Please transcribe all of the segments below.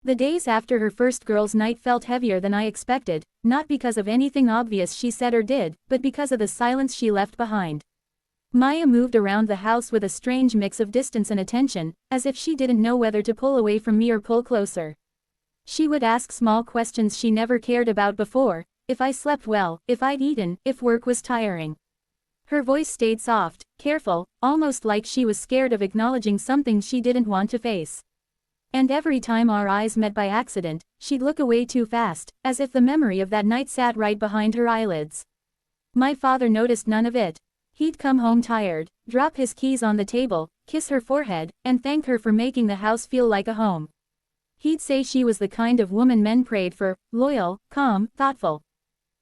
The days after her first girls' night felt heavier than I expected, not because of anything obvious she said or did, but because of the silence she left behind. Maya moved around the house with a strange mix of distance and attention, as if she didn't know whether to pull away from me or pull closer. She would ask small questions she never cared about before: if I slept well, if I'd eaten, if work was tiring. Her voice stayed soft, careful, almost like she was scared of acknowledging something she didn't want to face. And every time our eyes met by accident, she'd look away too fast, as if the memory of that night sat right behind her eyelids. My father noticed none of it. He'd come home tired, drop his keys on the table, kiss her forehead, and thank her for making the house feel like a home. He'd say she was the kind of woman men prayed for: loyal, calm, thoughtful.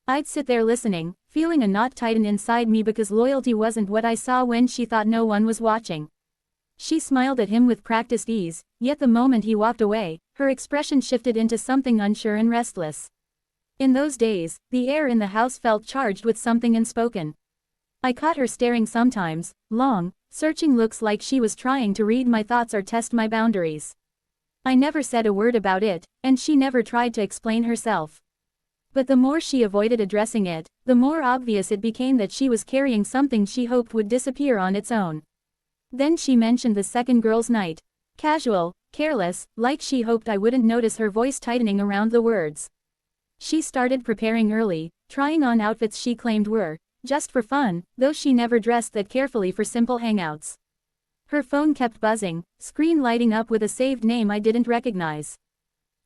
I'd sit there listening, feeling a knot tighten inside me because loyalty wasn't what I saw when she thought no one was watching. She smiled at him with practiced ease, yet the moment he walked away, her expression shifted into something unsure and restless. In those days, the air in the house felt charged with something unspoken. I caught her staring sometimes, long, searching looks like she was trying to read my thoughts or test my boundaries. I never said a word about it, and she never tried to explain herself. But the more she avoided addressing it, the more obvious it became that she was carrying something she hoped would disappear on its own. Then she mentioned the second girls' night. Casual, careless, like she hoped I wouldn't notice, her voice tightening around the words. She started preparing early, trying on outfits she claimed were just for fun, though she never dressed that carefully for simple hangouts. Her phone kept buzzing, screen lighting up with a saved name I didn't recognize.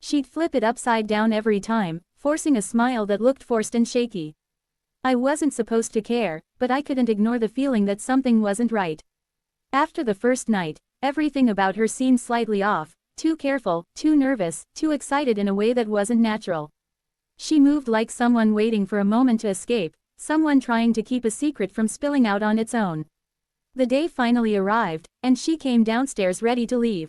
She'd flip it upside down every time, forcing a smile that looked forced and shaky. I wasn't supposed to care, but I couldn't ignore the feeling that something wasn't right. After the first night, everything about her seemed slightly off: too careful, too nervous, too excited in a way that wasn't natural. She moved like someone waiting for a moment to escape, someone trying to keep a secret from spilling out on its own. The day finally arrived, and she came downstairs ready to leave.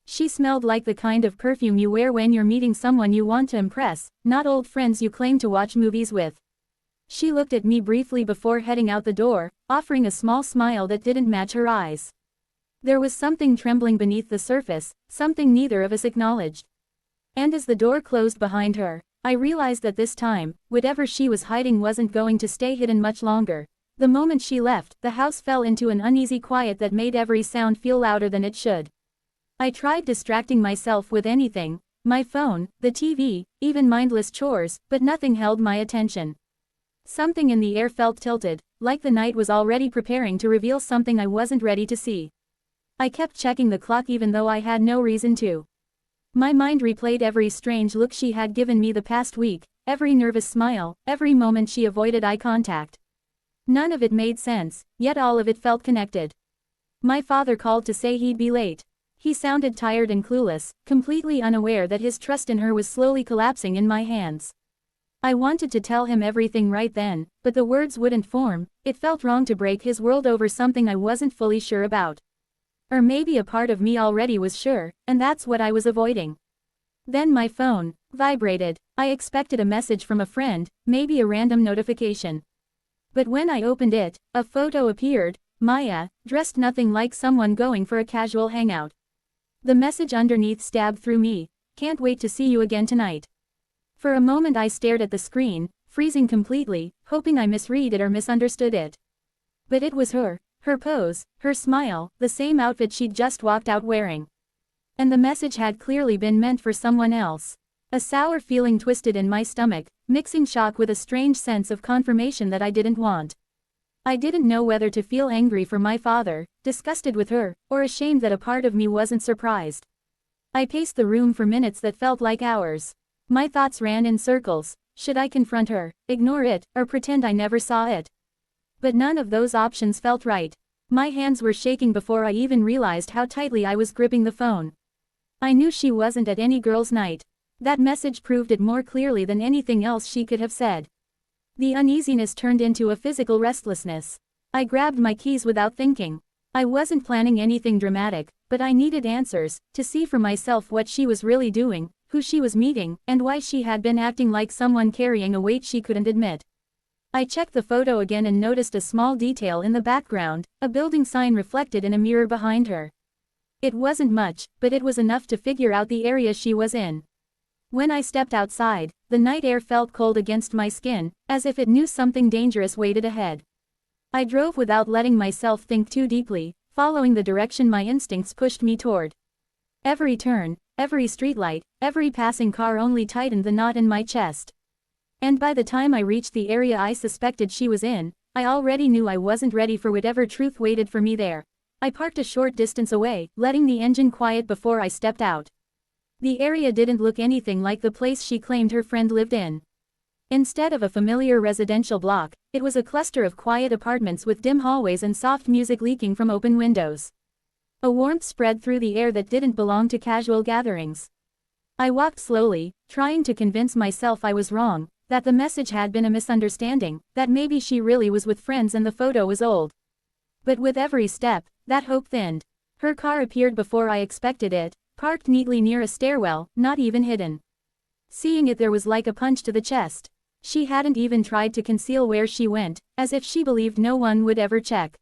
She smelled like the kind of perfume you wear when you're meeting someone you want to impress, not old friends you claim to watch movies with. She looked at me briefly before heading out the door, offering a small smile that didn't match her eyes. There was something trembling beneath the surface, something neither of us acknowledged. And as the door closed behind her, I realized that this time, whatever she was hiding wasn't going to stay hidden much longer. The moment she left, the house fell into an uneasy quiet that made every sound feel louder than it should. I tried distracting myself with anything: my phone, the TV, even mindless chores, but nothing held my attention. Something in the air felt tilted, like the night was already preparing to reveal something I wasn't ready to see. I kept checking the clock even though I had no reason to. My mind replayed every strange look she had given me the past week, every nervous smile, every moment she avoided eye contact. None of it made sense, yet all of it felt connected. My father called to say he'd be late. He sounded tired and clueless, completely unaware that his trust in her was slowly collapsing in my hands. I wanted to tell him everything right then, but the words wouldn't form. It felt wrong to break his world over something I wasn't fully sure about. Or maybe a part of me already was sure, and that's what I was avoiding. Then my phone vibrated. I expected a message from a friend, maybe a random notification. But when I opened it, a photo appeared: Maya, dressed nothing like someone going for a casual hangout. The message underneath stabbed through me: can't wait to see you again tonight. For a moment I stared at the screen, freezing completely, hoping I misread it or misunderstood it. But it was her pose, her smile, the same outfit she'd just walked out wearing. And the message had clearly been meant for someone else. A sour feeling twisted in my stomach, mixing shock with a strange sense of confirmation that I didn't want. I didn't know whether to feel angry for my father, disgusted with her, or ashamed that a part of me wasn't surprised. I paced the room for minutes that felt like hours. My thoughts ran in circles. Should I confront her, ignore it, or pretend I never saw it? But none of those options felt right. My hands were shaking before I even realized how tightly I was gripping the phone. I knew she wasn't at any girls' night. That message proved it more clearly than anything else she could have said. The uneasiness turned into a physical restlessness. I grabbed my keys without thinking. I wasn't planning anything dramatic, but I needed answers, to see for myself what she was really doing, who she was meeting, and why she had been acting like someone carrying a weight she couldn't admit. I checked the photo again and noticed a small detail in the background: a building sign reflected in a mirror behind her. It wasn't much, but it was enough to figure out the area she was in. When I stepped outside, the night air felt cold against my skin, as if it knew something dangerous waited ahead. I drove without letting myself think too deeply, following the direction my instincts pushed me toward. Every turn, every streetlight, every passing car only tightened the knot in my chest. And by the time I reached the area I suspected she was in, I already knew I wasn't ready for whatever truth waited for me there. I parked a short distance away, letting the engine quiet before I stepped out. The area didn't look anything like the place she claimed her friend lived in. Instead of a familiar residential block, it was a cluster of quiet apartments with dim hallways and soft music leaking from open windows. A warmth spread through the air that didn't belong to casual gatherings. I walked slowly, trying to convince myself I was wrong, that the message had been a misunderstanding, that maybe she really was with friends and the photo was old. But with every step, that hope thinned. Her car appeared before I expected it, parked neatly near a stairwell, not even hidden. Seeing it there was like a punch to the chest. She hadn't even tried to conceal where she went, as if she believed no one would ever check.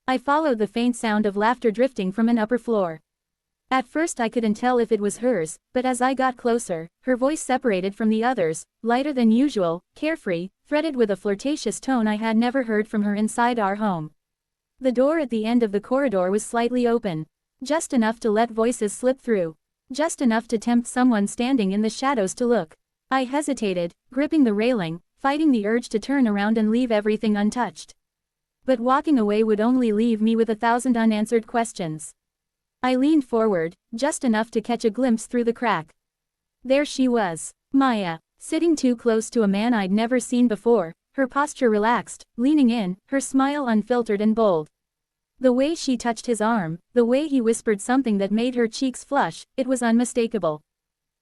I followed the faint sound of laughter drifting from an upper floor. At first I couldn't tell if it was hers, but as I got closer, her voice separated from the others, lighter than usual, carefree, threaded with a flirtatious tone I had never heard from her inside our home. The door at the end of the corridor was slightly open. Just enough to let voices slip through. Just enough to tempt someone standing in the shadows to look. I hesitated, gripping the railing, fighting the urge to turn around and leave everything untouched. But walking away would only leave me with 1,000 unanswered questions. I leaned forward, just enough to catch a glimpse through the crack. There she was, Maya, sitting too close to a man I'd never seen before, her posture relaxed, leaning in, her smile unfiltered and bold. The way she touched his arm, the way he whispered something that made her cheeks flush, it was unmistakable.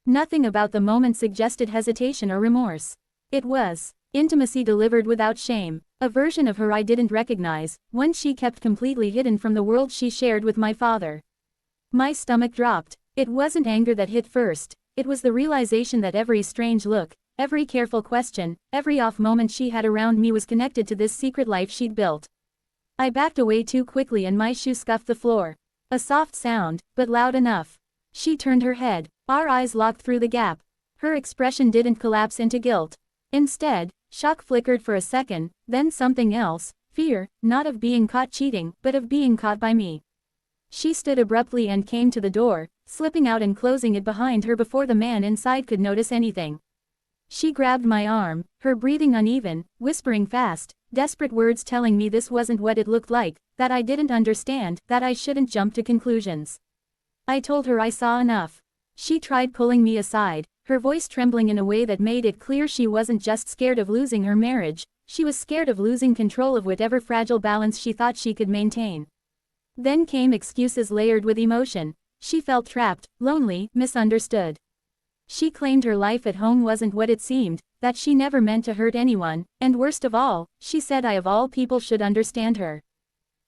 Nothing about the moment suggested hesitation or remorse. It was intimacy delivered without shame, a version of her I didn't recognize, one she kept completely hidden from the world she shared with my father. My stomach dropped. It wasn't anger that hit first, it was the realization that every strange look, every careful question, every off moment she had around me was connected to this secret life she'd built. I backed away too quickly and my shoe scuffed the floor. A soft sound, but loud enough. She turned her head. Our eyes locked through the gap. Her expression didn't collapse into guilt. Instead, shock flickered for a second, then something else, fear, not of being caught cheating, but of being caught by me. She stood abruptly and came to the door, slipping out and closing it behind her before the man inside could notice anything. She grabbed my arm, her breathing uneven, whispering fast, desperate words telling me this wasn't what it looked like, that I didn't understand, that I shouldn't jump to conclusions. I told her I saw enough. She tried pulling me aside, her voice trembling in a way that made it clear she wasn't just scared of losing her marriage, she was scared of losing control of whatever fragile balance she thought she could maintain. Then came excuses layered with emotion. She felt trapped, lonely, misunderstood. She claimed her life at home wasn't what it seemed, that she never meant to hurt anyone, and worst of all, she said I of all people should understand her.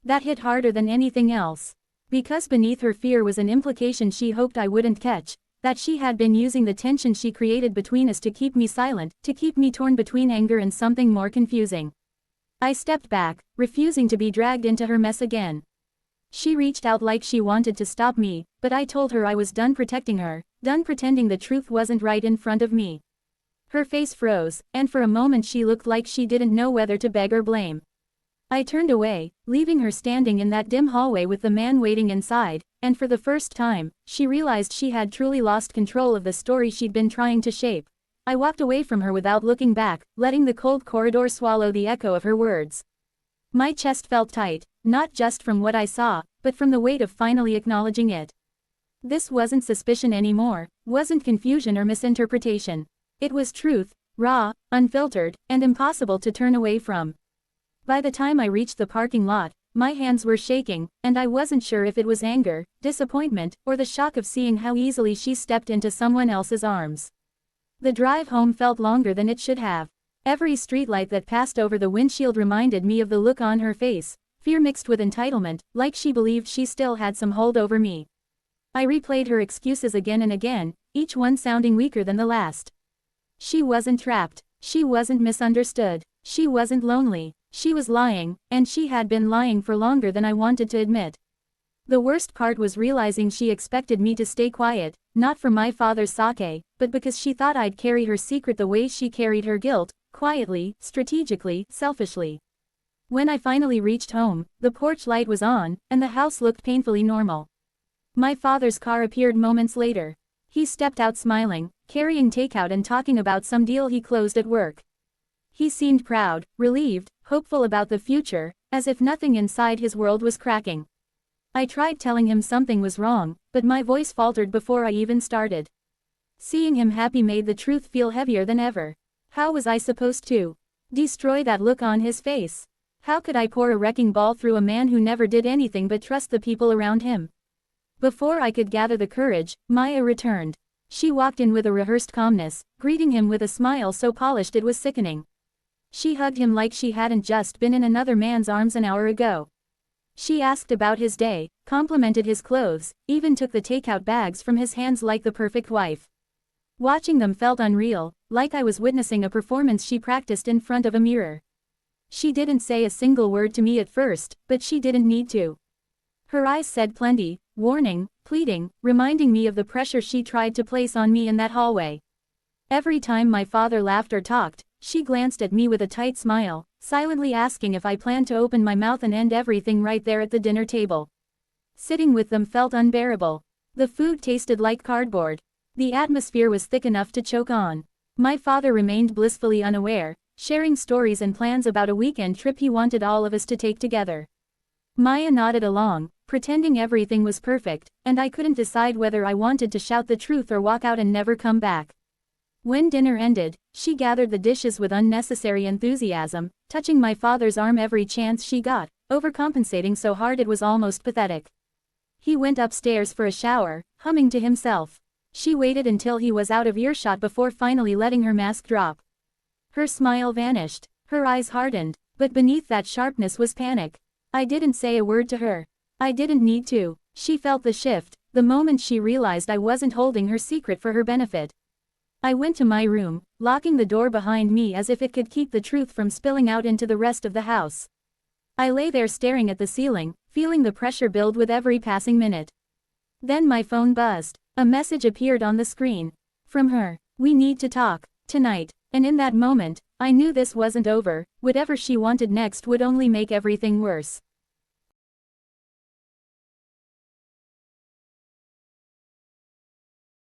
That hit harder than anything else. Because beneath her fear was an implication she hoped I wouldn't catch, that she had been using the tension she created between us to keep me silent, to keep me torn between anger and something more confusing. I stepped back, refusing to be dragged into her mess again. She reached out like she wanted to stop me, but I told her I was done protecting her, done pretending the truth wasn't right in front of me. Her face froze, and for a moment she looked like she didn't know whether to beg or blame. I turned away, leaving her standing in that dim hallway with the man waiting inside, and for the first time, she realized she had truly lost control of the story she'd been trying to shape. I walked away from her without looking back, letting the cold corridor swallow the echo of her words. My chest felt tight, not just from what I saw, but from the weight of finally acknowledging it. This wasn't suspicion anymore, wasn't confusion or misinterpretation. It was truth, raw, unfiltered, and impossible to turn away from. By the time I reached the parking lot, my hands were shaking, and I wasn't sure if it was anger, disappointment, or the shock of seeing how easily she stepped into someone else's arms. The drive home felt longer than it should have. Every streetlight that passed over the windshield reminded me of the look on her face, fear mixed with entitlement, like she believed she still had some hold over me. I replayed her excuses again and again, each one sounding weaker than the last. She wasn't trapped, she wasn't misunderstood, she wasn't lonely, she was lying, and she had been lying for longer than I wanted to admit. The worst part was realizing she expected me to stay quiet, not for my father's sake, but because she thought I'd carry her secret the way she carried her guilt, quietly, strategically, selfishly. When I finally reached home, the porch light was on, and the house looked painfully normal. My father's car appeared moments later. He stepped out smiling, carrying takeout and talking about some deal he closed at work. He seemed proud, relieved, hopeful about the future, as if nothing inside his world was cracking. I tried telling him something was wrong, but my voice faltered before I even started. Seeing him happy made the truth feel heavier than ever. How was I supposed to destroy that look on his face? How could I pour a wrecking ball through a man who never did anything but trust the people around him? Before I could gather the courage, Maya returned. She walked in with a rehearsed calmness, greeting him with a smile so polished it was sickening. She hugged him like she hadn't just been in another man's arms an hour ago. She asked about his day, complimented his clothes, even took the takeout bags from his hands like the perfect wife. Watching them felt unreal, like I was witnessing a performance she practiced in front of a mirror. She didn't say a single word to me at first, but she didn't need to. Her eyes said plenty, warning, pleading, reminding me of the pressure she tried to place on me in that hallway. Every time my father laughed or talked, she glanced at me with a tight smile, silently asking if I planned to open my mouth and end everything right there at the dinner table. Sitting with them felt unbearable. The food tasted like cardboard. The atmosphere was thick enough to choke on. My father remained blissfully unaware, sharing stories and plans about a weekend trip he wanted all of us to take together. Maya nodded along, pretending everything was perfect, and I couldn't decide whether I wanted to shout the truth or walk out and never come back. When dinner ended, she gathered the dishes with unnecessary enthusiasm, touching my father's arm every chance she got, overcompensating so hard it was almost pathetic. He went upstairs for a shower, humming to himself. She waited until he was out of earshot before finally letting her mask drop. Her smile vanished, her eyes hardened, but beneath that sharpness was panic. I didn't say a word to her. I didn't need to. She felt the shift, the moment she realized I wasn't holding her secret for her benefit. I went to my room, locking the door behind me as if it could keep the truth from spilling out into the rest of the house. I lay there staring at the ceiling, feeling the pressure build with every passing minute. Then my phone buzzed. A message appeared on the screen. From her. "We need to talk. Tonight." And in that moment, I knew this wasn't over. Whatever she wanted next would only make everything worse.